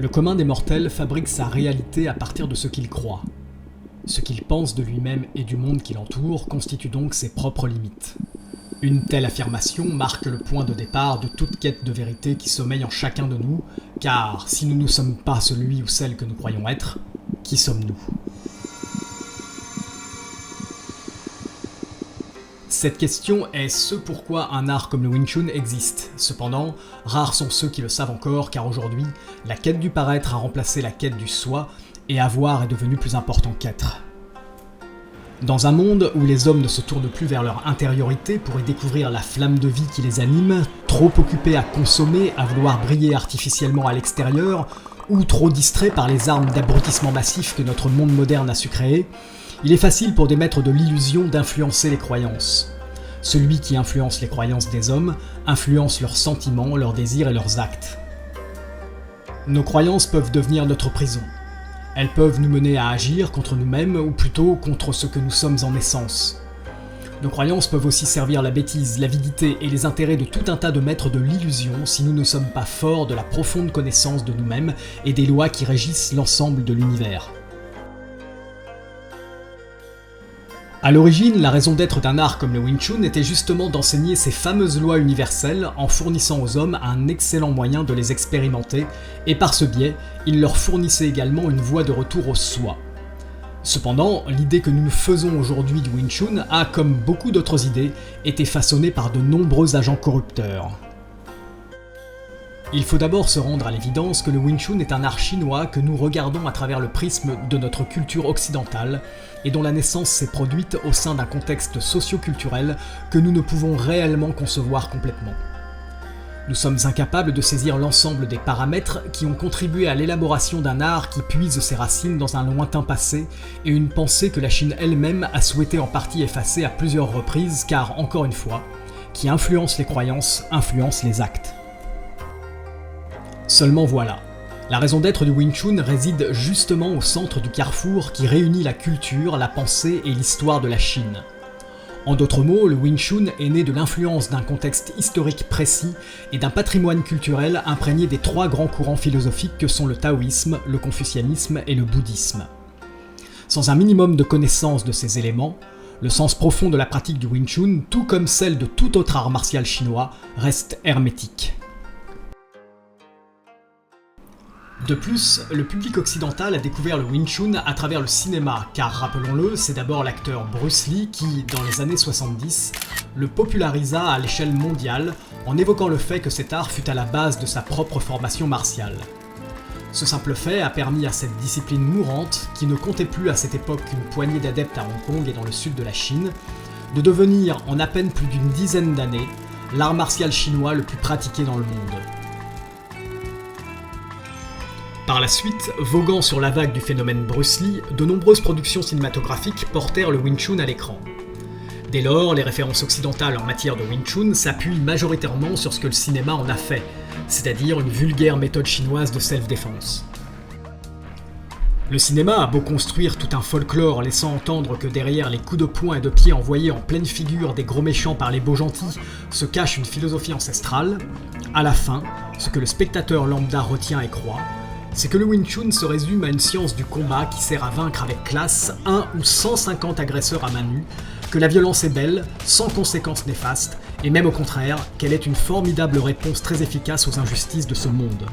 Le commun des mortels fabrique sa réalité à partir de ce qu'il croit. Ce qu'il pense de lui-même et du monde qui l'entoure constitue donc ses propres limites. Une telle affirmation marque le point de départ de toute quête de vérité qui sommeille en chacun de nous, car si nous ne sommes pas celui ou celle que nous croyons être, qui sommes-nous ? Cette question est ce pourquoi un art comme le Wing Chun existe. Cependant, rares sont ceux qui le savent encore, car aujourd'hui, la quête du paraître a remplacé la quête du soi, et avoir est devenu plus important qu'être. Dans un monde où les hommes ne se tournent plus vers leur intériorité pour y découvrir la flamme de vie qui les anime, trop occupés à consommer, à vouloir briller artificiellement à l'extérieur, ou trop distraits par les armes d'abrutissement massif que notre monde moderne a su créer, il est facile pour des maîtres de l'illusion d'influencer les croyances. Celui qui influence les croyances des hommes influence leurs sentiments, leurs désirs et leurs actes. Nos croyances peuvent devenir notre prison. Elles peuvent nous mener à agir contre nous-mêmes ou plutôt contre ce que nous sommes en essence. Nos croyances peuvent aussi servir la bêtise, l'avidité et les intérêts de tout un tas de maîtres de l'illusion si nous ne sommes pas forts de la profonde connaissance de nous-mêmes et des lois qui régissent l'ensemble de l'univers. A l'origine, la raison d'être d'un art comme le Wing Chun était justement d'enseigner ces fameuses lois universelles en fournissant aux hommes un excellent moyen de les expérimenter, et par ce biais, il leur fournissait également une voie de retour au soi. Cependant, l'idée que nous nous faisons aujourd'hui du Wing Chun a, comme beaucoup d'autres idées, été façonnée par de nombreux agents corrupteurs. Il faut d'abord se rendre à l'évidence que le Wing Chun est un art chinois que nous regardons à travers le prisme de notre culture occidentale et dont la naissance s'est produite au sein d'un contexte socio-culturel que nous ne pouvons réellement concevoir complètement. Nous sommes incapables de saisir l'ensemble des paramètres qui ont contribué à l'élaboration d'un art qui puise ses racines dans un lointain passé et une pensée que la Chine elle-même a souhaité en partie effacer à plusieurs reprises car, encore une fois, qui influence les croyances, influence les actes. Seulement voilà, la raison d'être du Wing Chun réside justement au centre du carrefour qui réunit la culture, la pensée et l'histoire de la Chine. En d'autres mots, le Wing Chun est né de l'influence d'un contexte historique précis et d'un patrimoine culturel imprégné des trois grands courants philosophiques que sont le taoïsme, le confucianisme et le bouddhisme. Sans un minimum de connaissance de ces éléments, le sens profond de la pratique du Wing Chun, tout comme celle de tout autre art martial chinois, reste hermétique. De plus, le public occidental a découvert le Wing Chun à travers le cinéma, car rappelons-le, c'est d'abord l'acteur Bruce Lee qui, dans les années 70, le popularisa à l'échelle mondiale en évoquant le fait que cet art fut à la base de sa propre formation martiale. Ce simple fait a permis à cette discipline mourante, qui ne comptait plus à cette époque qu'une poignée d'adeptes à Hong Kong et dans le sud de la Chine, de devenir en à peine plus d'une dizaine d'années l'art martial chinois le plus pratiqué dans le monde. Par la suite, voguant sur la vague du phénomène Bruce Lee, de nombreuses productions cinématographiques portèrent le Wing Chun à l'écran. Dès lors, les références occidentales en matière de Wing Chun s'appuient majoritairement sur ce que le cinéma en a fait, c'est-à-dire une vulgaire méthode chinoise de self-défense. Le cinéma a beau construire tout un folklore laissant entendre que derrière les coups de poing et de pied envoyés en pleine figure des gros méchants par les beaux gentils se cache une philosophie ancestrale, à la fin, ce que le spectateur lambda retient et croit, c'est que le Wing Chun se résume à une science du combat qui sert à vaincre avec classe 1 ou 150 agresseurs à main nue, que la violence est belle, sans conséquences néfastes, et même au contraire, qu'elle est une formidable réponse très efficace aux injustices de ce monde.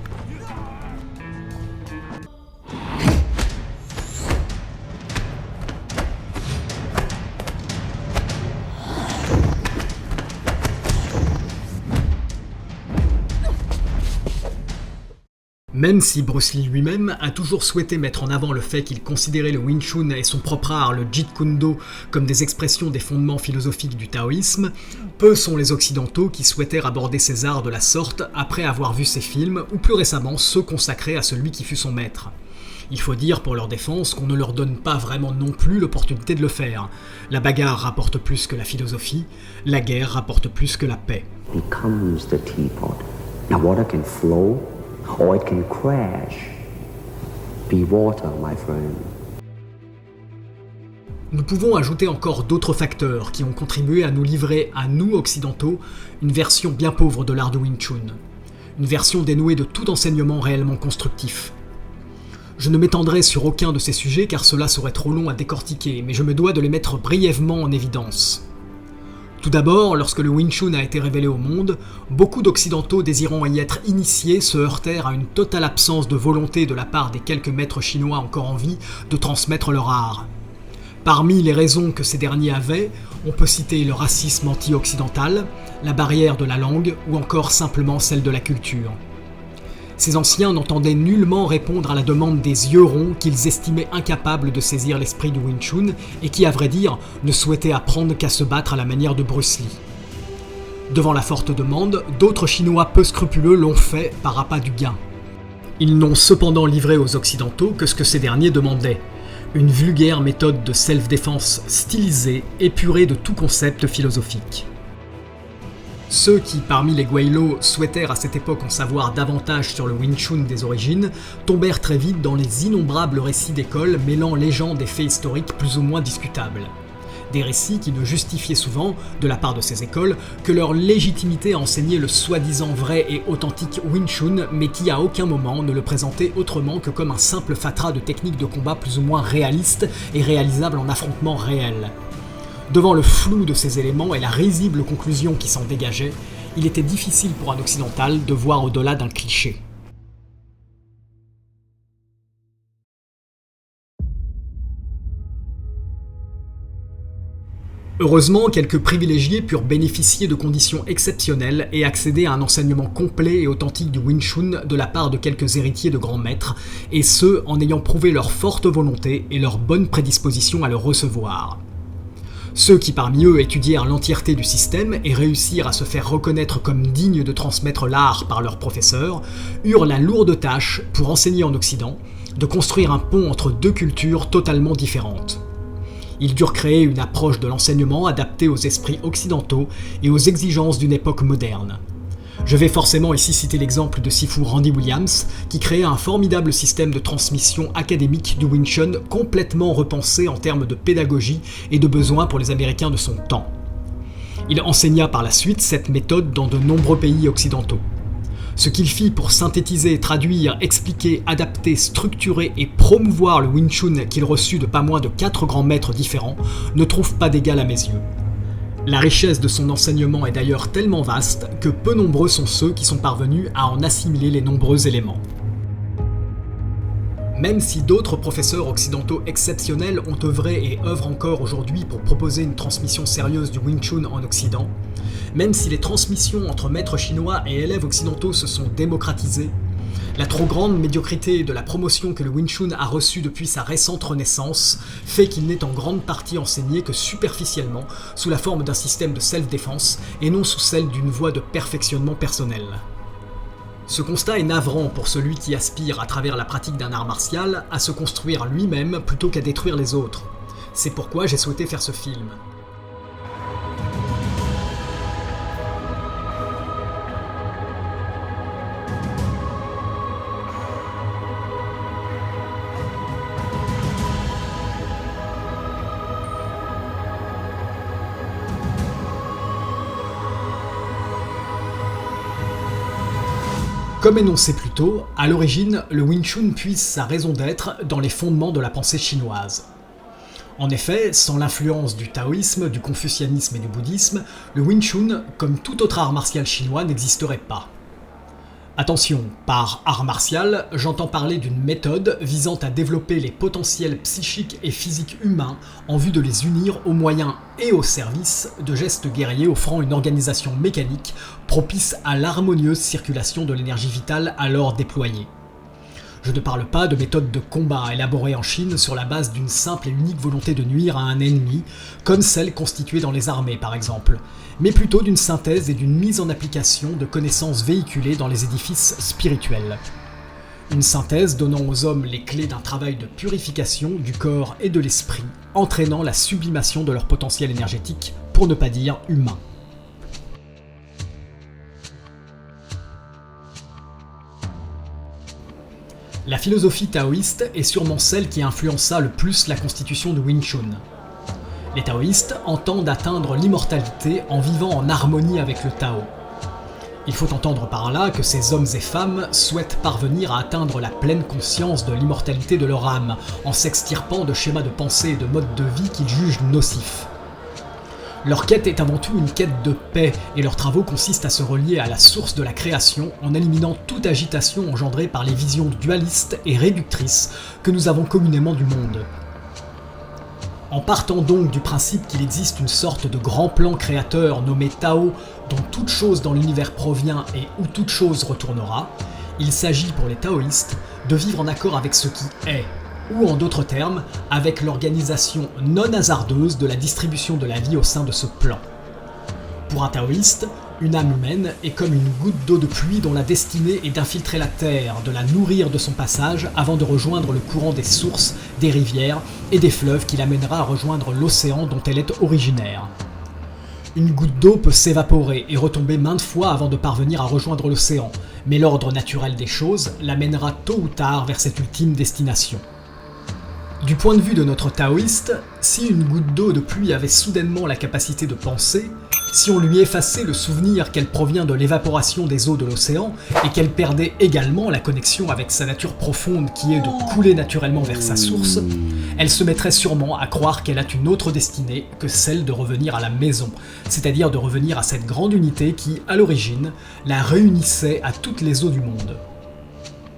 Même si Bruce Lee lui-même a toujours souhaité mettre en avant le fait qu'il considérait le Wing Chun et son propre art, le Jeet Kune Do, comme des expressions des fondements philosophiques du taoïsme, peu sont les occidentaux qui souhaitèrent aborder ces arts de la sorte après avoir vu ces films, ou plus récemment ceux consacrés à celui qui fut son maître. Il faut dire pour leur défense qu'on ne leur donne pas vraiment non plus l'opportunité de le faire. La bagarre rapporte plus que la philosophie, la guerre rapporte plus que la paix. Becomes the teapot. Now water can flow or it can crash. Be water, my friend. Nous pouvons ajouter encore d'autres facteurs qui ont contribué à nous livrer, à nous occidentaux, une version bien pauvre de l'art de Wing Chun. Une version dénuée de tout enseignement réellement constructif. Je ne m'étendrai sur aucun de ces sujets car cela serait trop long à décortiquer, mais je me dois de les mettre brièvement en évidence. Tout d'abord, lorsque le Wing Chun a été révélé au monde, beaucoup d'Occidentaux désirant y être initiés se heurtèrent à une totale absence de volonté de la part des quelques maîtres chinois encore en vie de transmettre leur art. Parmi les raisons que ces derniers avaient, on peut citer le racisme anti-occidental, la barrière de la langue ou encore simplement celle de la culture. Ces anciens n'entendaient nullement répondre à la demande des yeux ronds qu'ils estimaient incapables de saisir l'esprit du Wing Chun et qui, à vrai dire, ne souhaitaient apprendre qu'à se battre à la manière de Bruce Lee. Devant la forte demande, d'autres Chinois peu scrupuleux l'ont fait par appât du gain. Ils n'ont cependant livré aux Occidentaux que ce que ces derniers demandaient, une vulgaire méthode de self-défense stylisée, épurée de tout concept philosophique. Ceux qui, parmi les Guaylo, souhaitèrent à cette époque en savoir davantage sur le Wing Chun des origines, tombèrent très vite dans les innombrables récits d'école mêlant légendes et faits historiques plus ou moins discutables. Des récits qui ne justifiaient souvent, de la part de ces écoles, que leur légitimité à enseigner le soi-disant vrai et authentique Wing Chun, mais qui à aucun moment ne le présentaient autrement que comme un simple fatras de techniques de combat plus ou moins réalistes et réalisables en affrontements réels. Devant le flou de ces éléments et la risible conclusion qui s'en dégageait, il était difficile pour un occidental de voir au-delà d'un cliché. Heureusement, quelques privilégiés purent bénéficier de conditions exceptionnelles et accéder à un enseignement complet et authentique du Wing Chun de la part de quelques héritiers de grands maîtres, et ce, en ayant prouvé leur forte volonté et leur bonne prédisposition à le recevoir. Ceux qui parmi eux étudièrent l'entièreté du système et réussirent à se faire reconnaître comme dignes de transmettre l'art par leurs professeurs, eurent la lourde tâche, pour enseigner en Occident, de construire un pont entre deux cultures totalement différentes. Ils durent créer une approche de l'enseignement adaptée aux esprits occidentaux et aux exigences d'une époque moderne. Je vais forcément ici citer l'exemple de Sifu Randy Williams, qui créa un formidable système de transmission académique du Wing Chun complètement repensé en termes de pédagogie et de besoins pour les Américains de son temps. Il enseigna par la suite cette méthode dans de nombreux pays occidentaux. Ce qu'il fit pour synthétiser, traduire, expliquer, adapter, structurer et promouvoir le Wing Chun qu'il reçut de pas moins de 4 grands maîtres différents ne trouve pas d'égal à mes yeux. La richesse de son enseignement est d'ailleurs tellement vaste que peu nombreux sont ceux qui sont parvenus à en assimiler les nombreux éléments. Même si d'autres professeurs occidentaux exceptionnels ont œuvré et œuvrent encore aujourd'hui pour proposer une transmission sérieuse du Wing Chun en Occident, même si les transmissions entre maîtres chinois et élèves occidentaux se sont démocratisées, la trop grande médiocrité de la promotion que le Wing Chun a reçue depuis sa récente renaissance fait qu'il n'est en grande partie enseigné que superficiellement, sous la forme d'un système de self-défense et non sous celle d'une voie de perfectionnement personnel. Ce constat est navrant pour celui qui aspire, à travers la pratique d'un art martial, à se construire lui-même plutôt qu'à détruire les autres. C'est pourquoi j'ai souhaité faire ce film. Comme énoncé plus tôt, à l'origine, le Wing Chun puise sa raison d'être dans les fondements de la pensée chinoise. En effet, sans l'influence du taoïsme, du confucianisme et du bouddhisme, le Wing Chun, comme tout autre art martial chinois, n'existerait pas. Attention, par art martial, j'entends parler d'une méthode visant à développer les potentiels psychiques et physiques humains en vue de les unir aux moyens et au service de gestes guerriers offrant une organisation mécanique propice à l'harmonieuse circulation de l'énergie vitale alors déployée. Je ne parle pas de méthodes de combat élaborées en Chine sur la base d'une simple et unique volonté de nuire à un ennemi, comme celle constituée dans les armées par exemple, mais plutôt d'une synthèse et d'une mise en application de connaissances véhiculées dans les édifices spirituels. Une synthèse donnant aux hommes les clés d'un travail de purification du corps et de l'esprit, entraînant la sublimation de leur potentiel énergétique, pour ne pas dire humain. La philosophie taoïste est sûrement celle qui influença le plus la constitution du Wing Chun. Les taoïstes entendent atteindre l'immortalité en vivant en harmonie avec le Tao. Il faut entendre par là que ces hommes et femmes souhaitent parvenir à atteindre la pleine conscience de l'immortalité de leur âme, en s'extirpant de schémas de pensée et de modes de vie qu'ils jugent nocifs. Leur quête est avant tout une quête de paix, et leurs travaux consistent à se relier à la source de la création en éliminant toute agitation engendrée par les visions dualistes et réductrices que nous avons communément du monde. En partant donc du principe qu'il existe une sorte de grand plan créateur nommé Tao, dont toute chose dans l'univers provient et où toute chose retournera, il s'agit pour les taoïstes de vivre en accord avec ce qui est, ou en d'autres termes, avec l'organisation non hasardeuse de la distribution de la vie au sein de ce plan. Pour un taoïste, une âme humaine est comme une goutte d'eau de pluie dont la destinée est d'infiltrer la terre, de la nourrir de son passage avant de rejoindre le courant des sources, des rivières et des fleuves qui l'amènera à rejoindre l'océan dont elle est originaire. Une goutte d'eau peut s'évaporer et retomber maintes fois avant de parvenir à rejoindre l'océan, mais l'ordre naturel des choses l'amènera tôt ou tard vers cette ultime destination. Du point de vue de notre taoïste, si une goutte d'eau de pluie avait soudainement la capacité de penser, si on lui effaçait le souvenir qu'elle provient de l'évaporation des eaux de l'océan et qu'elle perdait également la connexion avec sa nature profonde qui est de couler naturellement vers sa source, elle se mettrait sûrement à croire qu'elle a une autre destinée que celle de revenir à la maison, c'est-à-dire de revenir à cette grande unité qui, à l'origine, la réunissait à toutes les eaux du monde.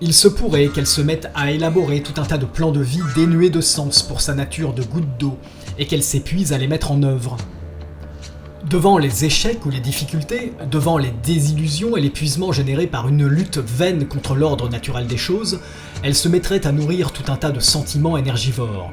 Il se pourrait qu'elle se mette à élaborer tout un tas de plans de vie dénués de sens pour sa nature de goutte d'eau, et qu'elle s'épuise à les mettre en œuvre. Devant les échecs ou les difficultés, devant les désillusions et l'épuisement généré par une lutte vaine contre l'ordre naturel des choses, elle se mettrait à nourrir tout un tas de sentiments énergivores.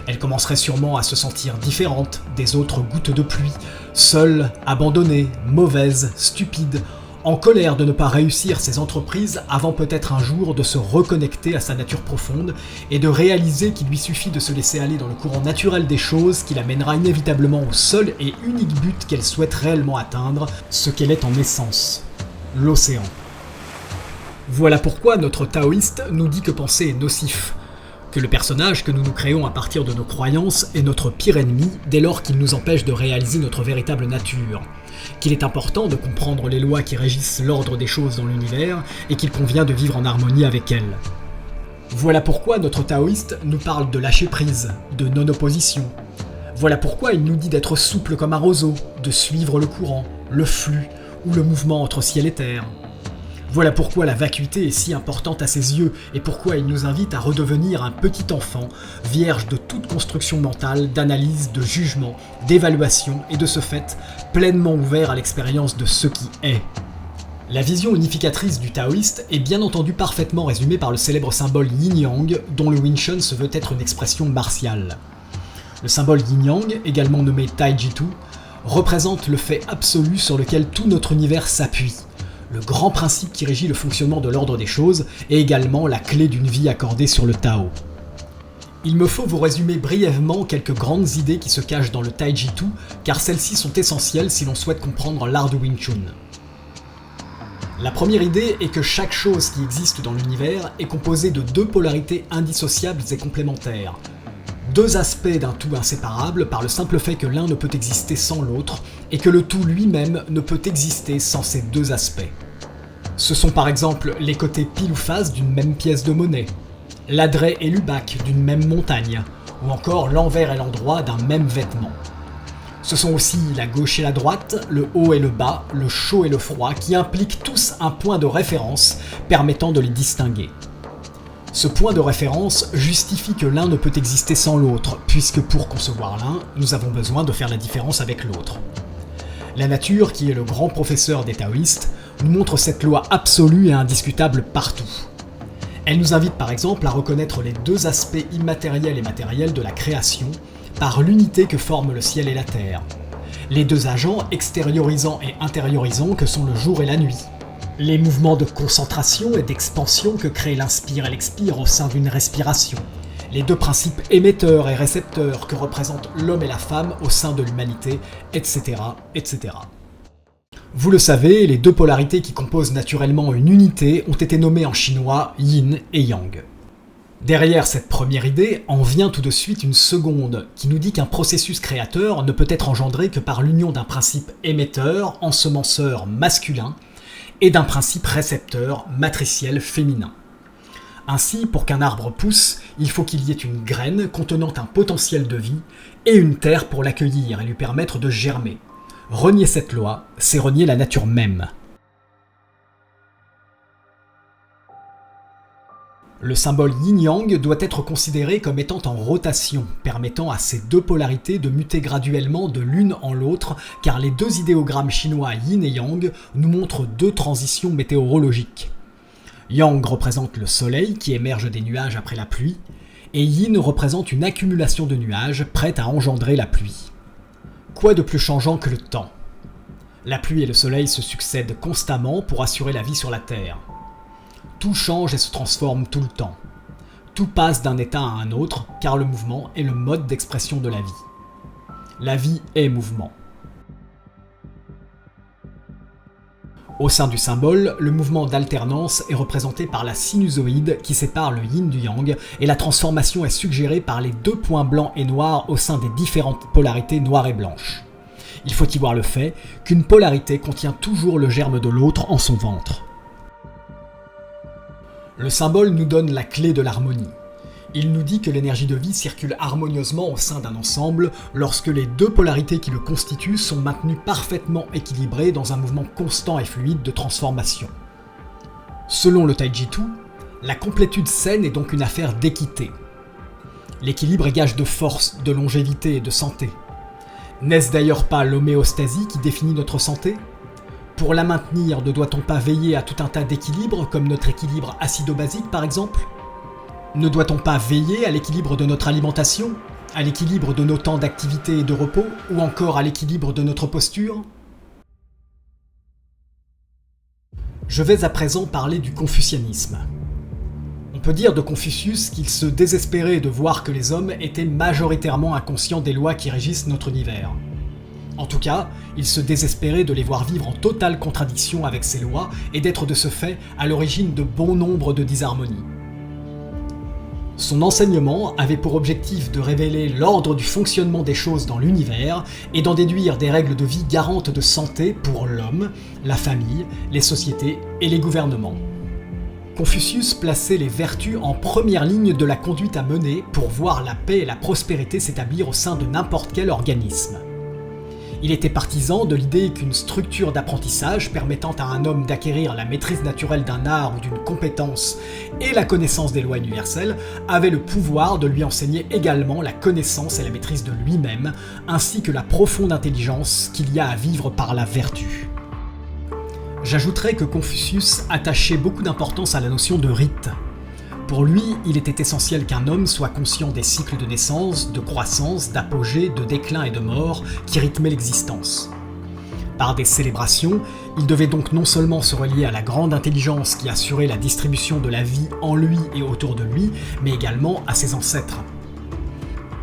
Elle commencerait sûrement à se sentir différente des autres gouttes de pluie, seule, abandonnée, mauvaise, stupide, en colère de ne pas réussir ses entreprises avant peut-être un jour de se reconnecter à sa nature profonde et de réaliser qu'il lui suffit de se laisser aller dans le courant naturel des choses qui l'amènera inévitablement au seul et unique but qu'elle souhaite réellement atteindre, ce qu'elle est en essence, l'océan. Voilà pourquoi notre taoïste nous dit que penser est nocif, que le personnage que nous nous créons à partir de nos croyances est notre pire ennemi dès lors qu'il nous empêche de réaliser notre véritable nature, qu'il est important de comprendre les lois qui régissent l'ordre des choses dans l'univers et qu'il convient de vivre en harmonie avec elles. Voilà pourquoi notre taoïste nous parle de lâcher prise, de non-opposition. Voilà pourquoi il nous dit d'être souple comme un roseau, de suivre le courant, le flux ou le mouvement entre ciel et terre. Voilà pourquoi la vacuité est si importante à ses yeux et pourquoi il nous invite à redevenir un petit enfant, vierge de toute construction mentale, d'analyse, de jugement, d'évaluation et de ce fait, pleinement ouvert à l'expérience de ce qui est. La vision unificatrice du taoïste est bien entendu parfaitement résumée par le célèbre symbole yin-yang dont le Wing Chun se veut être une expression martiale. Le symbole yin-yang, également nommé Taijitu, représente le fait absolu sur lequel tout notre univers s'appuie. Le grand principe qui régit le fonctionnement de l'ordre des choses est également la clé d'une vie accordée sur le Tao. Il me faut vous résumer brièvement quelques grandes idées qui se cachent dans le Taijitu, car celles-ci sont essentielles si l'on souhaite comprendre l'art du Wing Chun. La première idée est que chaque chose qui existe dans l'univers est composée de deux polarités indissociables et complémentaires. Deux aspects d'un tout inséparable par le simple fait que l'un ne peut exister sans l'autre, et que le tout lui-même ne peut exister sans ces deux aspects. Ce sont par exemple les côtés pile ou face d'une même pièce de monnaie, l'adret et l'ubac d'une même montagne, ou encore l'envers et l'endroit d'un même vêtement. Ce sont aussi la gauche et la droite, le haut et le bas, le chaud et le froid, qui impliquent tous un point de référence permettant de les distinguer. Ce point de référence justifie que l'un ne peut exister sans l'autre, puisque pour concevoir l'un, nous avons besoin de faire la différence avec l'autre. La nature, qui est le grand professeur des taoïstes, nous montre cette loi absolue et indiscutable partout. Elle nous invite par exemple à reconnaître les deux aspects immatériels et matériels de la création par l'unité que forment le ciel et la terre. Les deux agents extériorisants et intériorisants que sont le jour et la nuit. Les mouvements de concentration et d'expansion que créent l'inspire et l'expire au sein d'une respiration. Les deux principes émetteurs et récepteurs que représentent l'homme et la femme au sein de l'humanité, etc., etc. Vous le savez, les deux polarités qui composent naturellement une unité ont été nommées en chinois yin et yang. Derrière cette première idée en vient tout de suite une seconde, qui nous dit qu'un processus créateur ne peut être engendré que par l'union d'un principe émetteur, ensemenceur masculin, et d'un principe récepteur matriciel féminin. Ainsi, pour qu'un arbre pousse, il faut qu'il y ait une graine contenant un potentiel de vie et une terre pour l'accueillir et lui permettre de germer. Renier cette loi, c'est renier la nature même. Le symbole yin-yang doit être considéré comme étant en rotation, permettant à ces deux polarités de muter graduellement de l'une en l'autre, car les deux idéogrammes chinois yin et yang nous montrent deux transitions météorologiques. Yang représente le soleil qui émerge des nuages après la pluie, et yin représente une accumulation de nuages prête à engendrer la pluie. Quoi de plus changeant que le temps ? La pluie et le soleil se succèdent constamment pour assurer la vie sur la Terre. Tout change et se transforme tout le temps. Tout passe d'un état à un autre, car le mouvement est le mode d'expression de la vie. La vie est mouvement. Au sein du symbole, le mouvement d'alternance est représenté par la sinusoïde qui sépare le yin du yang, et la transformation est suggérée par les deux points blancs et noirs au sein des différentes polarités noires et blanches. Il faut y voir le fait qu'une polarité contient toujours le germe de l'autre en son ventre. Le symbole nous donne la clé de l'harmonie. Il nous dit que l'énergie de vie circule harmonieusement au sein d'un ensemble lorsque les deux polarités qui le constituent sont maintenues parfaitement équilibrées dans un mouvement constant et fluide de transformation. Selon le Taijitu, la complétude saine est donc une affaire d'équité. L'équilibre est gage de force, de longévité et de santé. N'est-ce d'ailleurs pas l'homéostasie qui définit notre santé ? Pour la maintenir, ne doit-on pas veiller à tout un tas d'équilibres, comme notre équilibre acido-basique par exemple ? Ne doit-on pas veiller à l'équilibre de notre alimentation, à l'équilibre de nos temps d'activité et de repos, ou encore à l'équilibre de notre posture ? Je vais à présent parler du confucianisme. On peut dire de Confucius qu'il se désespérait de voir que les hommes étaient majoritairement inconscients des lois qui régissent notre univers. En tout cas, il se désespérait de les voir vivre en totale contradiction avec ces lois et d'être de ce fait à l'origine de bon nombre de disharmonies. Son enseignement avait pour objectif de révéler l'ordre du fonctionnement des choses dans l'univers et d'en déduire des règles de vie garantes de santé pour l'homme, la famille, les sociétés et les gouvernements. Confucius plaçait les vertus en première ligne de la conduite à mener pour voir la paix et la prospérité s'établir au sein de n'importe quel organisme. Il était partisan de l'idée qu'une structure d'apprentissage permettant à un homme d'acquérir la maîtrise naturelle d'un art ou d'une compétence et la connaissance des lois universelles avait le pouvoir de lui enseigner également la connaissance et la maîtrise de lui-même, ainsi que la profonde intelligence qu'il y a à vivre par la vertu. J'ajouterai que Confucius attachait beaucoup d'importance à la notion de rite. Pour lui, il était essentiel qu'un homme soit conscient des cycles de naissance, de croissance, d'apogée, de déclin et de mort qui rythmaient l'existence. Par des célébrations, il devait donc non seulement se relier à la grande intelligence qui assurait la distribution de la vie en lui et autour de lui, mais également à ses ancêtres.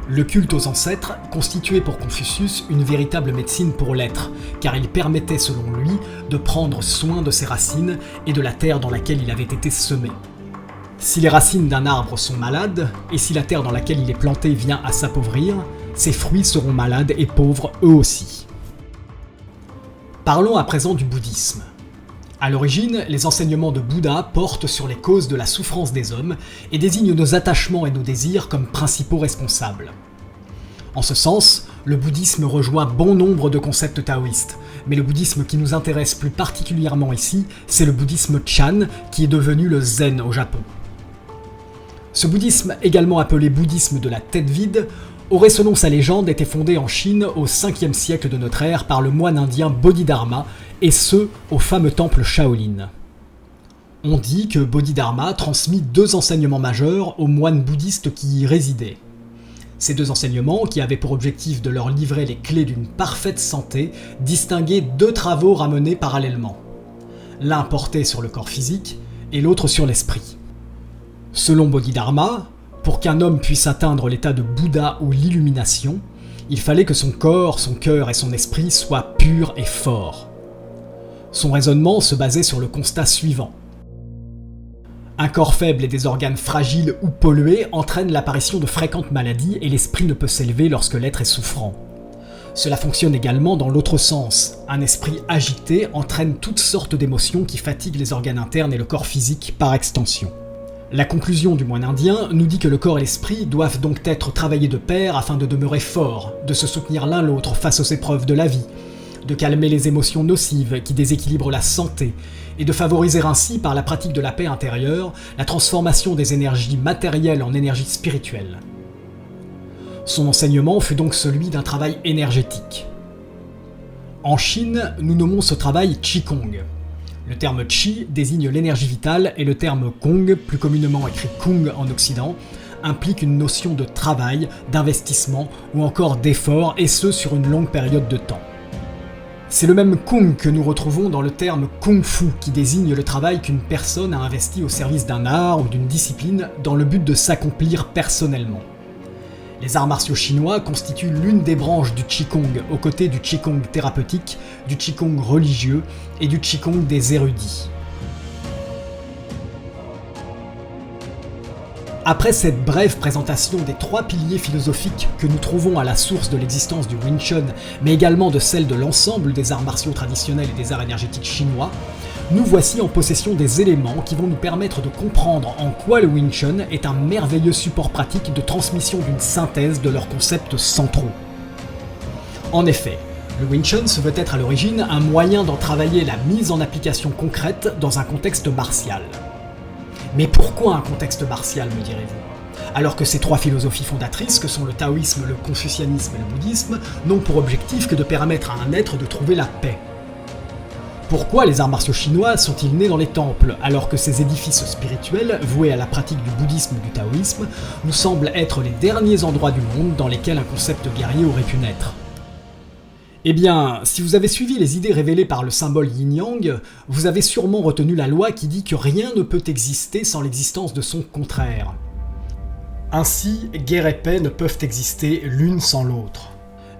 Le culte aux ancêtres constituait pour Confucius une véritable médecine pour l'être, car il permettait selon lui de prendre soin de ses racines et de la terre dans laquelle il avait été semé. Si les racines d'un arbre sont malades, et si la terre dans laquelle il est planté vient à s'appauvrir, ses fruits seront malades et pauvres eux aussi. Parlons à présent du bouddhisme. À l'origine, les enseignements de Bouddha portent sur les causes de la souffrance des hommes et désignent nos attachements et nos désirs comme principaux responsables. En ce sens, le bouddhisme rejoint bon nombre de concepts taoïstes, mais le bouddhisme qui nous intéresse plus particulièrement ici, c'est le bouddhisme Chan, qui est devenu le Zen au Japon. Ce bouddhisme, également appelé bouddhisme de la tête vide, aurait selon sa légende été fondé en Chine au 5e siècle de notre ère par le moine indien Bodhidharma, et ce, au fameux temple Shaolin. On dit que Bodhidharma transmit 2 enseignements majeurs aux moines bouddhistes qui y résidaient. Ces 2 enseignements, qui avaient pour objectif de leur livrer les clés d'une parfaite santé, distinguaient 2 travaux ramenés parallèlement. L'un portait sur le corps physique, et l'autre sur l'esprit. Selon Bodhidharma, pour qu'un homme puisse atteindre l'état de Bouddha ou l'illumination, il fallait que son corps, son cœur et son esprit soient purs et forts. Son raisonnement se basait sur le constat suivant. Un corps faible et des organes fragiles ou pollués entraînent l'apparition de fréquentes maladies et l'esprit ne peut s'élever lorsque l'être est souffrant. Cela fonctionne également dans l'autre sens. Un esprit agité entraîne toutes sortes d'émotions qui fatiguent les organes internes et le corps physique par extension. La conclusion du moine indien nous dit que le corps et l'esprit doivent donc être travaillés de pair afin de demeurer forts, de se soutenir l'un l'autre face aux épreuves de la vie, de calmer les émotions nocives qui déséquilibrent la santé, et de favoriser ainsi, par la pratique de la paix intérieure, la transformation des énergies matérielles en énergies spirituelles. Son enseignement fut donc celui d'un travail énergétique. En Chine, nous nommons ce travail Qigong. Le terme Qi désigne l'énergie vitale et le terme Gong, plus communément écrit Kung en Occident, implique une notion de travail, d'investissement ou encore d'effort, et ce sur une longue période de temps. C'est le même Kung que nous retrouvons dans le terme Kung Fu, qui désigne le travail qu'une personne a investi au service d'un art ou d'une discipline dans le but de s'accomplir personnellement. Les arts martiaux chinois constituent l'une des branches du Qigong, aux côtés du Qigong thérapeutique, du Qigong religieux et du Qigong des érudits. Après cette brève présentation des 3 piliers philosophiques que nous trouvons à la source de l'existence du Wing Chun, mais également de celle de l'ensemble des arts martiaux traditionnels et des arts énergétiques chinois, nous voici en possession des éléments qui vont nous permettre de comprendre en quoi le Wing Chun est un merveilleux support pratique de transmission d'une synthèse de leurs concepts centraux. En effet, le Wing Chun se veut être à l'origine un moyen d'en travailler la mise en application concrète dans un contexte martial. Mais pourquoi un contexte martial, me direz-vous ? Alors que ces 3 philosophies fondatrices, que sont le taoïsme, le confucianisme et le bouddhisme, n'ont pour objectif que de permettre à un être de trouver la paix. Pourquoi les arts martiaux chinois sont-ils nés dans les temples, alors que ces édifices spirituels, voués à la pratique du bouddhisme ou du taoïsme, nous semblent être les derniers endroits du monde dans lesquels un concept guerrier aurait pu naître ? Eh bien, si vous avez suivi les idées révélées par le symbole yin-yang, vous avez sûrement retenu la loi qui dit que rien ne peut exister sans l'existence de son contraire. Ainsi, guerre et paix ne peuvent exister l'une sans l'autre.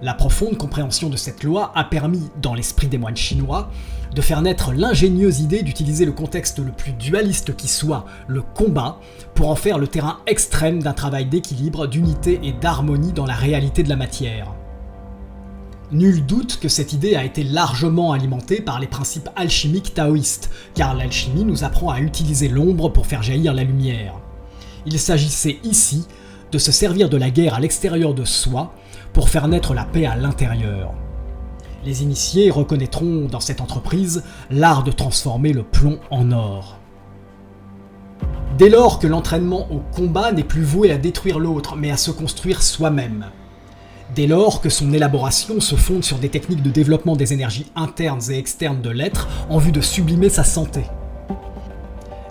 La profonde compréhension de cette loi a permis, dans l'esprit des moines chinois, de faire naître l'ingénieuse idée d'utiliser le contexte le plus dualiste qui soit, le combat, pour en faire le terrain extrême d'un travail d'équilibre, d'unité et d'harmonie dans la réalité de la matière. Nul doute que cette idée a été largement alimentée par les principes alchimiques taoïstes, car l'alchimie nous apprend à utiliser l'ombre pour faire jaillir la lumière. Il s'agissait ici de se servir de la guerre à l'extérieur de soi pour faire naître la paix à l'intérieur. Les initiés reconnaîtront dans cette entreprise l'art de transformer le plomb en or. Dès lors que l'entraînement au combat n'est plus voué à détruire l'autre, mais à se construire soi-même. Dès lors que son élaboration se fonde sur des techniques de développement des énergies internes et externes de l'être en vue de sublimer sa santé.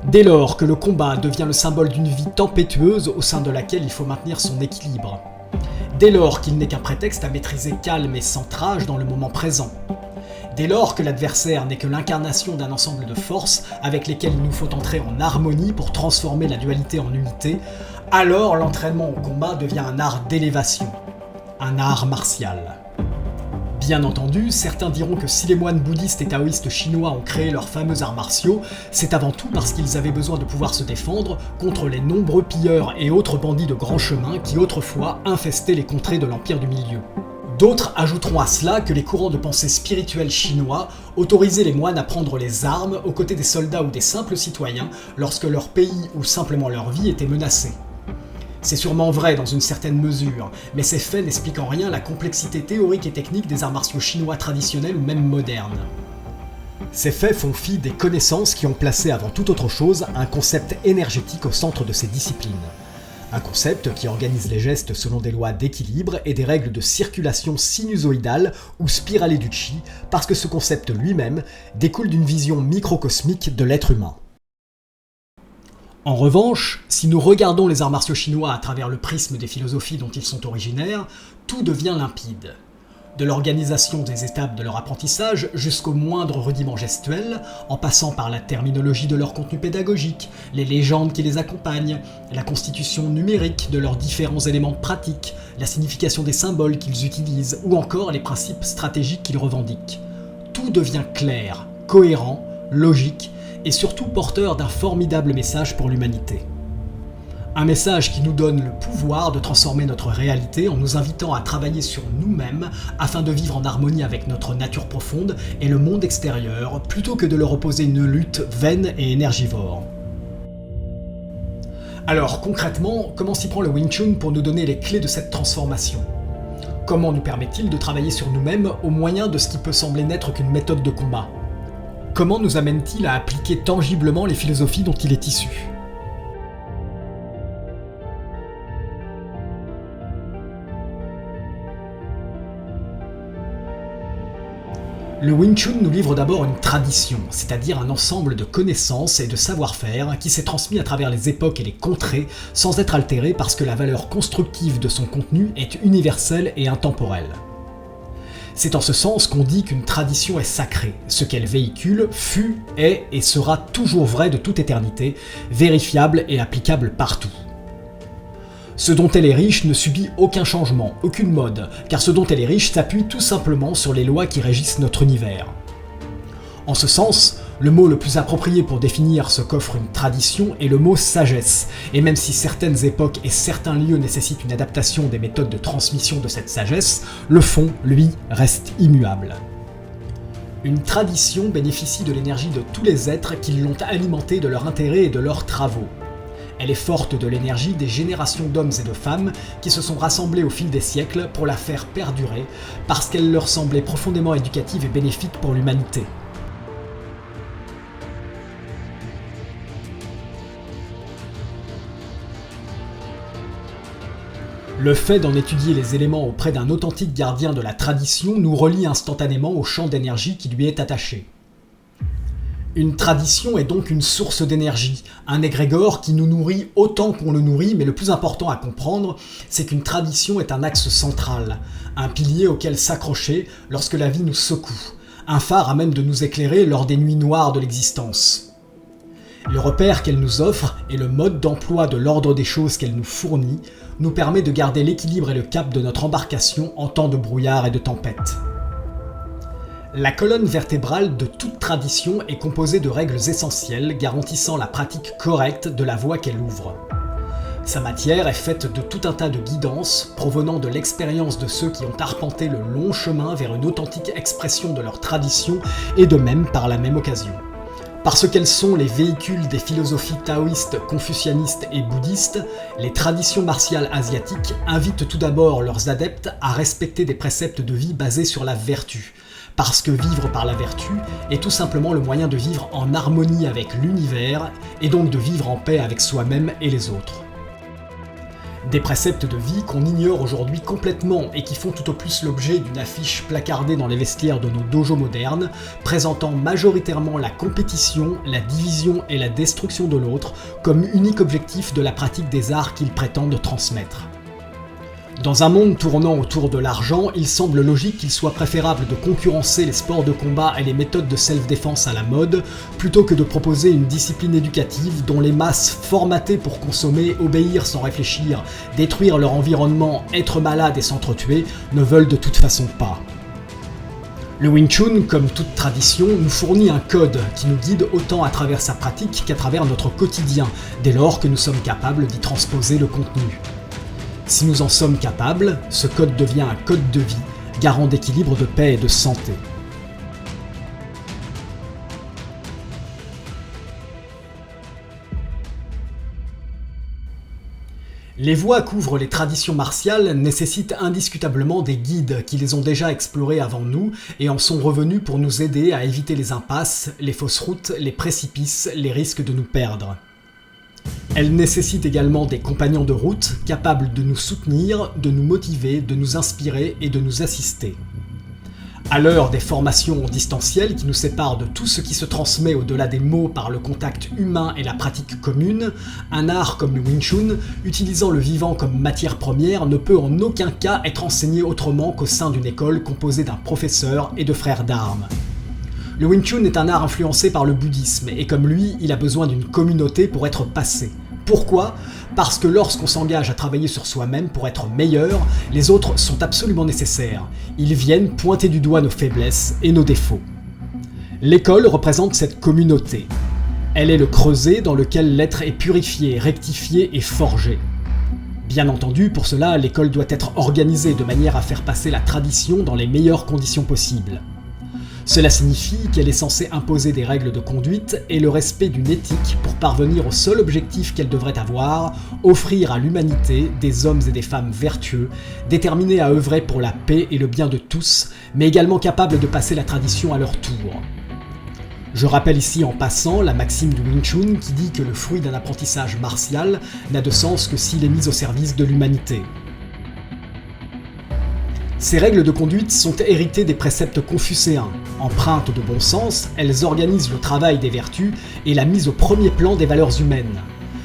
Dès lors que le combat devient le symbole d'une vie tempétueuse au sein de laquelle il faut maintenir son équilibre. Dès lors qu'il n'est qu'un prétexte à maîtriser calme et centrage dans le moment présent. Dès lors que l'adversaire n'est que l'incarnation d'un ensemble de forces avec lesquelles il nous faut entrer en harmonie pour transformer la dualité en unité, alors l'entraînement au combat devient un art d'élévation, un art martial. Bien entendu, certains diront que si les moines bouddhistes et taoïstes chinois ont créé leurs fameux arts martiaux, c'est avant tout parce qu'ils avaient besoin de pouvoir se défendre contre les nombreux pilleurs et autres bandits de grand chemin qui autrefois infestaient les contrées de l'Empire du Milieu. D'autres ajouteront à cela que les courants de pensée spirituels chinois autorisaient les moines à prendre les armes aux côtés des soldats ou des simples citoyens lorsque leur pays ou simplement leur vie était menacée. C'est sûrement vrai dans une certaine mesure, mais ces faits n'expliquent en rien la complexité théorique et technique des arts martiaux chinois traditionnels ou même modernes. Ces faits font fi des connaissances qui ont placé avant toute autre chose un concept énergétique au centre de ces disciplines. Un concept qui organise les gestes selon des lois d'équilibre et des règles de circulation sinusoïdale ou spiralée du chi, parce que ce concept lui-même découle d'une vision microcosmique de l'être humain. En revanche, si nous regardons les arts martiaux chinois à travers le prisme des philosophies dont ils sont originaires, tout devient limpide. De l'organisation des étapes de leur apprentissage jusqu'aux moindres rudiments gestuels, en passant par la terminologie de leur contenu pédagogique, les légendes qui les accompagnent, la constitution numérique de leurs différents éléments pratiques, la signification des symboles qu'ils utilisent, ou encore les principes stratégiques qu'ils revendiquent. Tout devient clair, cohérent, logique, et surtout porteur d'un formidable message pour l'humanité. Un message qui nous donne le pouvoir de transformer notre réalité en nous invitant à travailler sur nous-mêmes afin de vivre en harmonie avec notre nature profonde et le monde extérieur, plutôt que de leur opposer une lutte vaine et énergivore. Alors concrètement, comment s'y prend le Wing Chun pour nous donner les clés de cette transformation ? Comment nous permet-il de travailler sur nous-mêmes au moyen de ce qui peut sembler n'être qu'une méthode de combat ? Comment nous amène-t-il à appliquer tangiblement les philosophies dont il est issu ? Le Wing Chun nous livre d'abord une tradition, c'est-à-dire un ensemble de connaissances et de savoir-faire qui s'est transmis à travers les époques et les contrées sans être altéré parce que la valeur constructive de son contenu est universelle et intemporelle. C'est en ce sens qu'on dit qu'une tradition est sacrée. Ce qu'elle véhicule fut, est et sera toujours vrai de toute éternité, vérifiable et applicable partout. Ce dont elle est riche ne subit aucun changement, aucune mode, car ce dont elle est riche s'appuie tout simplement sur les lois qui régissent notre univers. En ce sens, le mot le plus approprié pour définir ce qu'offre une tradition est le mot sagesse, et même si certaines époques et certains lieux nécessitent une adaptation des méthodes de transmission de cette sagesse, le fond, lui, reste immuable. Une tradition bénéficie de l'énergie de tous les êtres qui l'ont alimentée de leur intérêt et de leurs travaux. Elle est forte de l'énergie des générations d'hommes et de femmes qui se sont rassemblés au fil des siècles pour la faire perdurer, parce qu'elle leur semblait profondément éducative et bénéfique pour l'humanité. Le fait d'en étudier les éléments auprès d'un authentique gardien de la tradition nous relie instantanément au champ d'énergie qui lui est attaché. Une tradition est donc une source d'énergie, un égrégore qui nous nourrit autant qu'on le nourrit, mais le plus important à comprendre, c'est qu'une tradition est un axe central, un pilier auquel s'accrocher lorsque la vie nous secoue, un phare à même de nous éclairer lors des nuits noires de l'existence. Le repère qu'elle nous offre et le mode d'emploi de l'ordre des choses qu'elle nous fournit nous permet de garder l'équilibre et le cap de notre embarcation en temps de brouillard et de tempête. La colonne vertébrale de toute tradition est composée de règles essentielles garantissant la pratique correcte de la voie qu'elle ouvre. Sa matière est faite de tout un tas de guidances provenant de l'expérience de ceux qui ont arpenté le long chemin vers une authentique expression de leur tradition et de même par la même occasion. Parce qu'elles sont les véhicules des philosophies taoïstes, confucianistes et bouddhistes, les traditions martiales asiatiques invitent tout d'abord leurs adeptes à respecter des préceptes de vie basés sur la vertu. Parce que vivre par la vertu est tout simplement le moyen de vivre en harmonie avec l'univers et donc de vivre en paix avec soi-même et les autres. Des préceptes de vie qu'on ignore aujourd'hui complètement et qui font tout au plus l'objet d'une affiche placardée dans les vestiaires de nos dojos modernes, présentant majoritairement la compétition, la division et la destruction de l'autre comme unique objectif de la pratique des arts qu'ils prétendent transmettre. Dans un monde tournant autour de l'argent, il semble logique qu'il soit préférable de concurrencer les sports de combat et les méthodes de self-défense à la mode, plutôt que de proposer une discipline éducative dont les masses formatées pour consommer, obéir sans réfléchir, détruire leur environnement, être malades et s'entretuer, ne veulent de toute façon pas. Le Wing Chun, comme toute tradition, nous fournit un code qui nous guide autant à travers sa pratique qu'à travers notre quotidien, dès lors que nous sommes capables d'y transposer le contenu. Si nous en sommes capables, ce code devient un code de vie, garant d'équilibre, de paix et de santé. Les voies qu'ouvrent les traditions martiales nécessitent indiscutablement des guides qui les ont déjà explorées avant nous et en sont revenus pour nous aider à éviter les impasses, les fausses routes, les précipices, les risques de nous perdre. Elle nécessite également des compagnons de route capables de nous soutenir, de nous motiver, de nous inspirer et de nous assister. À l'heure des formations en distanciel qui nous séparent de tout ce qui se transmet au-delà des mots par le contact humain et la pratique commune, un art comme le Wing Chun, utilisant le vivant comme matière première, ne peut en aucun cas être enseigné autrement qu'au sein d'une école composée d'un professeur et de frères d'armes. Le Wing Chun est un art influencé par le bouddhisme, et comme lui, il a besoin d'une communauté pour être passé. Pourquoi ? Parce que lorsqu'on s'engage à travailler sur soi-même pour être meilleur, les autres sont absolument nécessaires. Ils viennent pointer du doigt nos faiblesses et nos défauts. L'école représente cette communauté. Elle est le creuset dans lequel l'être est purifié, rectifié et forgé. Bien entendu, pour cela, l'école doit être organisée de manière à faire passer la tradition dans les meilleures conditions possibles. Cela signifie qu'elle est censée imposer des règles de conduite et le respect d'une éthique pour parvenir au seul objectif qu'elle devrait avoir, offrir à l'humanité des hommes et des femmes vertueux, déterminés à œuvrer pour la paix et le bien de tous, mais également capables de passer la tradition à leur tour. Je rappelle ici en passant la maxime du Wing Chun qui dit que le fruit d'un apprentissage martial n'a de sens que s'il est mis au service de l'humanité. Ces règles de conduite sont héritées des préceptes confucéens. Empreintes de bon sens, elles organisent le travail des vertus et la mise au premier plan des valeurs humaines.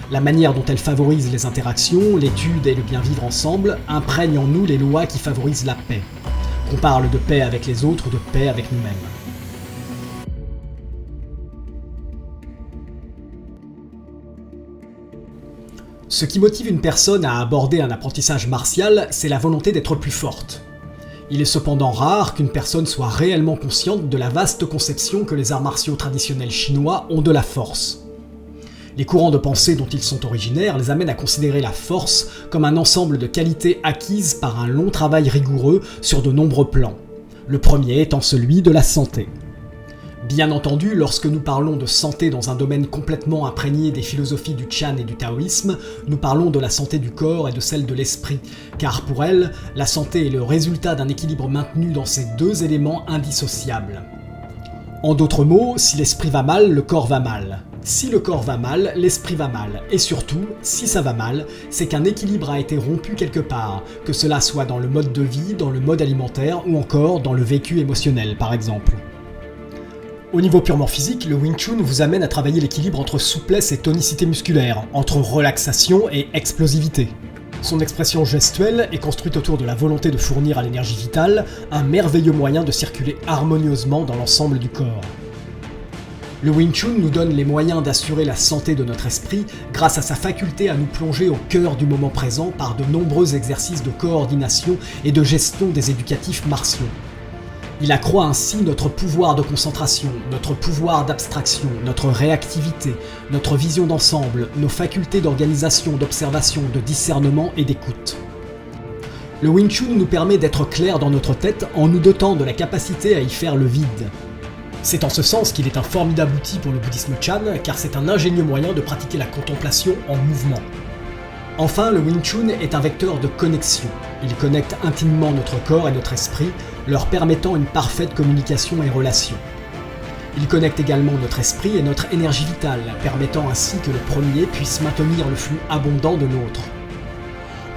La manière dont elles favorisent les interactions, l'étude et le bien vivre ensemble imprègnent en nous les lois qui favorisent la paix. Qu'on parle de paix avec les autres ou de paix avec nous-mêmes. Ce qui motive une personne à aborder un apprentissage martial, c'est la volonté d'être plus forte. Il est cependant rare qu'une personne soit réellement consciente de la vaste conception que les arts martiaux traditionnels chinois ont de la force. Les courants de pensée dont ils sont originaires les amènent à considérer la force comme un ensemble de qualités acquises par un long travail rigoureux sur de nombreux plans, le premier étant celui de la santé. Bien entendu, lorsque nous parlons de santé dans un domaine complètement imprégné des philosophies du Chan et du taoïsme, nous parlons de la santé du corps et de celle de l'esprit, car pour elle, la santé est le résultat d'un équilibre maintenu dans ces deux éléments indissociables. En d'autres mots, si l'esprit va mal, le corps va mal. Si le corps va mal, l'esprit va mal. Et surtout, si ça va mal, c'est qu'un équilibre a été rompu quelque part, que cela soit dans le mode de vie, dans le mode alimentaire ou encore dans le vécu émotionnel par exemple. Au niveau purement physique, le Wing Chun vous amène à travailler l'équilibre entre souplesse et tonicité musculaire, entre relaxation et explosivité. Son expression gestuelle est construite autour de la volonté de fournir à l'énergie vitale un merveilleux moyen de circuler harmonieusement dans l'ensemble du corps. Le Wing Chun nous donne les moyens d'assurer la santé de notre esprit grâce à sa faculté à nous plonger au cœur du moment présent par de nombreux exercices de coordination et de gestion des éducatifs martiaux. Il accroît ainsi notre pouvoir de concentration, notre pouvoir d'abstraction, notre réactivité, notre vision d'ensemble, nos facultés d'organisation, d'observation, de discernement et d'écoute. Le Wing Chun nous permet d'être clairs dans notre tête en nous dotant de la capacité à y faire le vide. C'est en ce sens qu'il est un formidable outil pour le bouddhisme Chan, car c'est un ingénieux moyen de pratiquer la contemplation en mouvement. Enfin, le Wing Chun est un vecteur de connexion. Il connecte intimement notre corps et notre esprit, leur permettant une parfaite communication et relation. Il connecte également notre esprit et notre énergie vitale, permettant ainsi que le premier puisse maintenir le flux abondant de l'autre.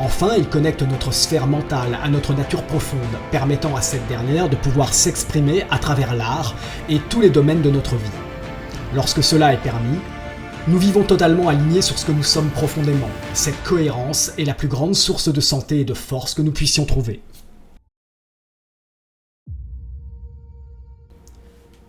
Enfin, il connecte notre sphère mentale à notre nature profonde, permettant à cette dernière de pouvoir s'exprimer à travers l'art et tous les domaines de notre vie. Lorsque cela est permis, nous vivons totalement alignés sur ce que nous sommes profondément. Cette cohérence est la plus grande source de santé et de force que nous puissions trouver.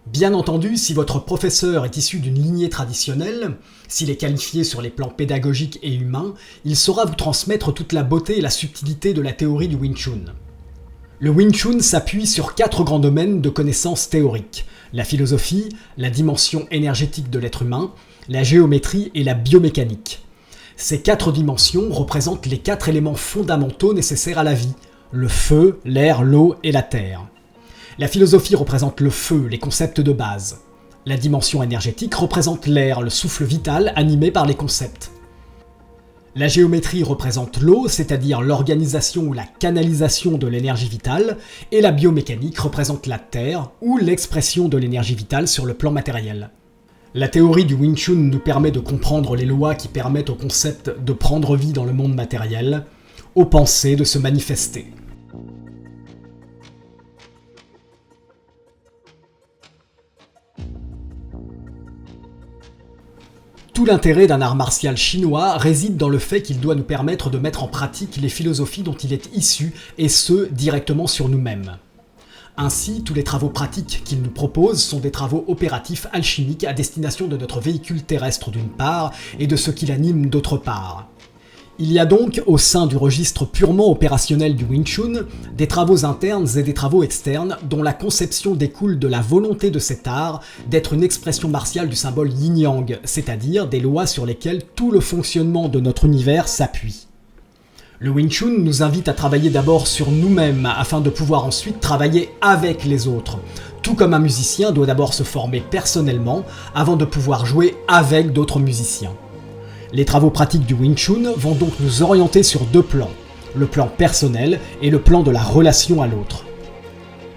Bien entendu, si votre professeur est issu d'une lignée traditionnelle, s'il est qualifié sur les plans pédagogiques et humains, il saura vous transmettre toute la beauté et la subtilité de la théorie du Wing Chun. Le Wing Chun s'appuie sur 4 grands domaines de connaissances théoriques: la philosophie, la dimension énergétique de l'être humain, la géométrie et la biomécanique. Ces 4 dimensions représentent les 4 éléments fondamentaux nécessaires à la vie: le feu, l'air, l'eau et la terre. La philosophie représente le feu, les concepts de base. La dimension énergétique représente l'air, le souffle vital animé par les concepts. La géométrie représente l'eau, c'est-à-dire l'organisation ou la canalisation de l'énergie vitale, et la biomécanique représente la terre, ou l'expression de l'énergie vitale sur le plan matériel. La théorie du Wing Chun nous permet de comprendre les lois qui permettent au concept de prendre vie dans le monde matériel, aux pensées de se manifester. Tout l'intérêt d'un art martial chinois réside dans le fait qu'il doit nous permettre de mettre en pratique les philosophies dont il est issu, et ce, directement sur nous-mêmes. Ainsi, tous les travaux pratiques qu'il nous propose sont des travaux opératifs alchimiques à destination de notre véhicule terrestre d'une part, et de ce qui l'anime d'autre part. Il y a donc, au sein du registre purement opérationnel du Wing Chun, des travaux internes et des travaux externes dont la conception découle de la volonté de cet art d'être une expression martiale du symbole yin-yang, c'est-à-dire des lois sur lesquelles tout le fonctionnement de notre univers s'appuie. Le Wing Chun nous invite à travailler d'abord sur nous-mêmes afin de pouvoir ensuite travailler avec les autres, tout comme un musicien doit d'abord se former personnellement avant de pouvoir jouer avec d'autres musiciens. Les travaux pratiques du Wing Chun vont donc nous orienter sur deux plans, le plan personnel et le plan de la relation à l'autre.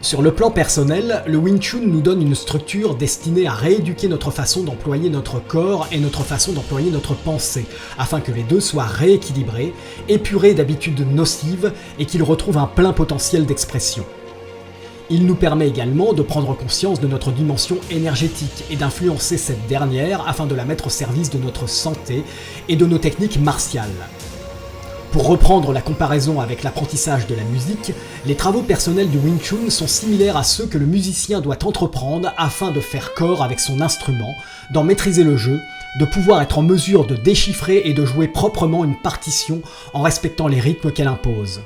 Sur le plan personnel, le Wing Chun nous donne une structure destinée à rééduquer notre façon d'employer notre corps et notre façon d'employer notre pensée, afin que les deux soient rééquilibrés, épurés d'habitudes nocives et qu'ils retrouvent un plein potentiel d'expression. Il nous permet également de prendre conscience de notre dimension énergétique et d'influencer cette dernière afin de la mettre au service de notre santé et de nos techniques martiales. Pour reprendre la comparaison avec l'apprentissage de la musique, les travaux personnels du Wing Chun sont similaires à ceux que le musicien doit entreprendre afin de faire corps avec son instrument, d'en maîtriser le jeu, de pouvoir être en mesure de déchiffrer et de jouer proprement une partition en respectant les rythmes qu'elle impose.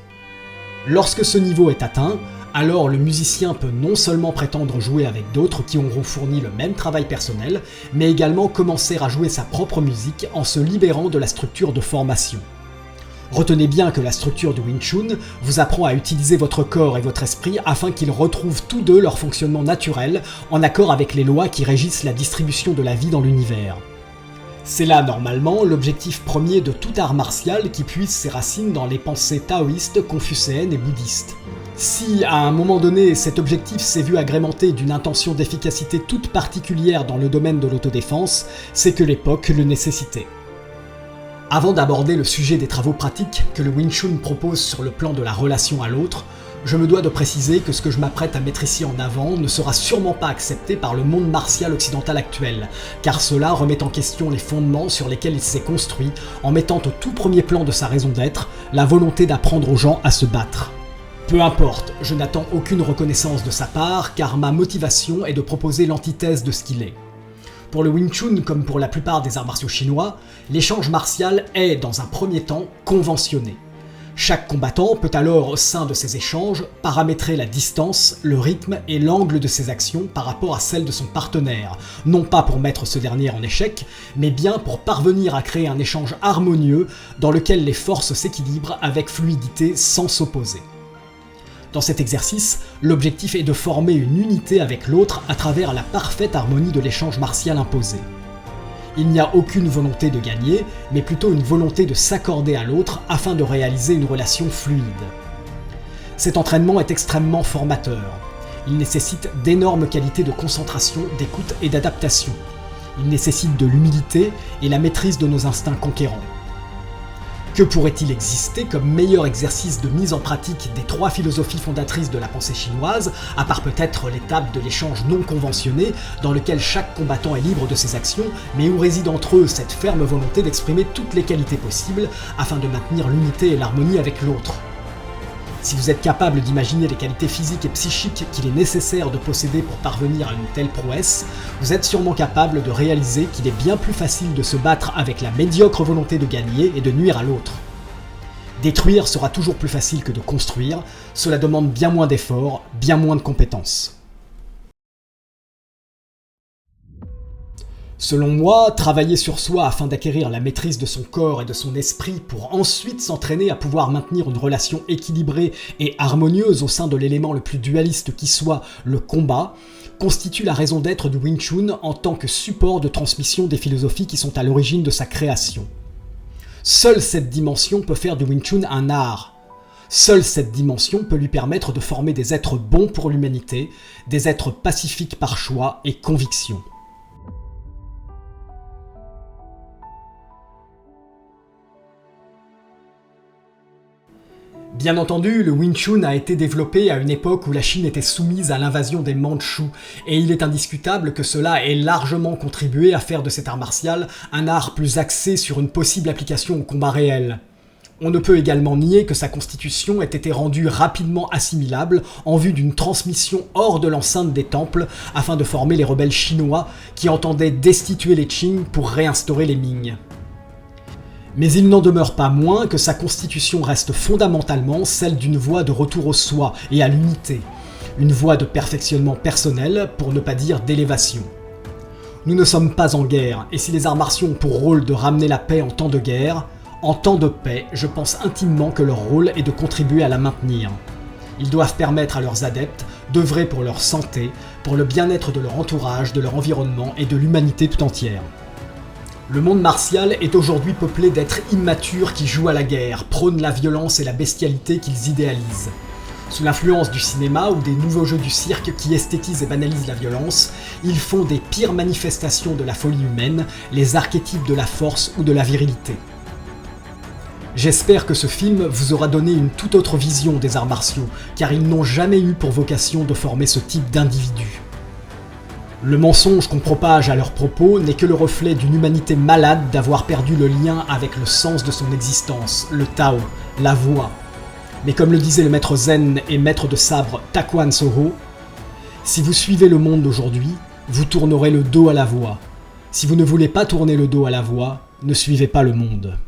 Lorsque ce niveau est atteint, alors le musicien peut non seulement prétendre jouer avec d'autres qui auront fourni le même travail personnel, mais également commencer à jouer sa propre musique en se libérant de la structure de formation. Retenez bien que la structure du Wing Chun vous apprend à utiliser votre corps et votre esprit afin qu'ils retrouvent tous deux leur fonctionnement naturel en accord avec les lois qui régissent la distribution de la vie dans l'univers. C'est là, normalement, l'objectif premier de tout art martial qui puise ses racines dans les pensées taoïstes, confucéennes et bouddhistes. Si, à un moment donné, cet objectif s'est vu agrémenté d'une intention d'efficacité toute particulière dans le domaine de l'autodéfense, c'est que l'époque le nécessitait. Avant d'aborder le sujet des travaux pratiques que le Wing Chun propose sur le plan de la relation à l'autre, je me dois de préciser que ce que je m'apprête à mettre ici en avant ne sera sûrement pas accepté par le monde martial occidental actuel, car cela remet en question les fondements sur lesquels il s'est construit en mettant au tout premier plan de sa raison d'être la volonté d'apprendre aux gens à se battre. Peu importe, je n'attends aucune reconnaissance de sa part, car ma motivation est de proposer l'antithèse de ce qu'il est. Pour le Wing Chun, comme pour la plupart des arts martiaux chinois, l'échange martial est, dans un premier temps, conventionné. Chaque combattant peut alors, au sein de ces échanges, paramétrer la distance, le rythme et l'angle de ses actions par rapport à celle de son partenaire, non pas pour mettre ce dernier en échec, mais bien pour parvenir à créer un échange harmonieux dans lequel les forces s'équilibrent avec fluidité sans s'opposer. Dans cet exercice, l'objectif est de former une unité avec l'autre à travers la parfaite harmonie de l'échange martial imposé. Il n'y a aucune volonté de gagner, mais plutôt une volonté de s'accorder à l'autre afin de réaliser une relation fluide. Cet entraînement est extrêmement formateur. Il nécessite d'énormes qualités de concentration, d'écoute et d'adaptation. Il nécessite de l'humilité et la maîtrise de nos instincts conquérants. Que pourrait-il exister comme meilleur exercice de mise en pratique des trois philosophies fondatrices de la pensée chinoise, à part peut-être l'étape de l'échange non conventionné, dans lequel chaque combattant est libre de ses actions, mais où réside entre eux cette ferme volonté d'exprimer toutes les qualités possibles, afin de maintenir l'unité et l'harmonie avec l'autre. Si vous êtes capable d'imaginer les qualités physiques et psychiques qu'il est nécessaire de posséder pour parvenir à une telle prouesse, vous êtes sûrement capable de réaliser qu'il est bien plus facile de se battre avec la médiocre volonté de gagner et de nuire à l'autre. Détruire sera toujours plus facile que de construire, cela demande bien moins d'efforts, bien moins de compétences. Selon moi, travailler sur soi afin d'acquérir la maîtrise de son corps et de son esprit pour ensuite s'entraîner à pouvoir maintenir une relation équilibrée et harmonieuse au sein de l'élément le plus dualiste qui soit, le combat, constitue la raison d'être du Wing Chun en tant que support de transmission des philosophies qui sont à l'origine de sa création. Seule cette dimension peut faire du Wing Chun un art. Seule cette dimension peut lui permettre de former des êtres bons pour l'humanité, des êtres pacifiques par choix et conviction. Bien entendu, le Wing Chun a été développé à une époque où la Chine était soumise à l'invasion des Mandchous, et il est indiscutable que cela ait largement contribué à faire de cet art martial un art plus axé sur une possible application au combat réel. On ne peut également nier que sa constitution ait été rendue rapidement assimilable en vue d'une transmission hors de l'enceinte des temples afin de former les rebelles chinois qui entendaient destituer les Qing pour réinstaurer les Ming. Mais il n'en demeure pas moins que sa constitution reste fondamentalement celle d'une voie de retour au soi et à l'unité, une voie de perfectionnement personnel, pour ne pas dire d'élévation. Nous ne sommes pas en guerre, et si les arts martiaux ont pour rôle de ramener la paix en temps de guerre, en temps de paix, je pense intimement que leur rôle est de contribuer à la maintenir. Ils doivent permettre à leurs adeptes d'œuvrer pour leur santé, pour le bien-être de leur entourage, de leur environnement et de l'humanité tout entière. Le monde martial est aujourd'hui peuplé d'êtres immatures qui jouent à la guerre, prônent la violence et la bestialité qu'ils idéalisent. Sous l'influence du cinéma ou des nouveaux jeux du cirque qui esthétisent et banalisent la violence, ils font des pires manifestations de la folie humaine, les archétypes de la force ou de la virilité. J'espère que ce film vous aura donné une toute autre vision des arts martiaux, car ils n'ont jamais eu pour vocation de former ce type d'individus. Le mensonge qu'on propage à leurs propos n'est que le reflet d'une humanité malade d'avoir perdu le lien avec le sens de son existence, le Tao, la voie. Mais comme le disait le maître zen et maître de sabre Takuan Soho, si vous suivez le monde d'aujourd'hui, vous tournerez le dos à la voie. Si vous ne voulez pas tourner le dos à la voie, ne suivez pas le monde.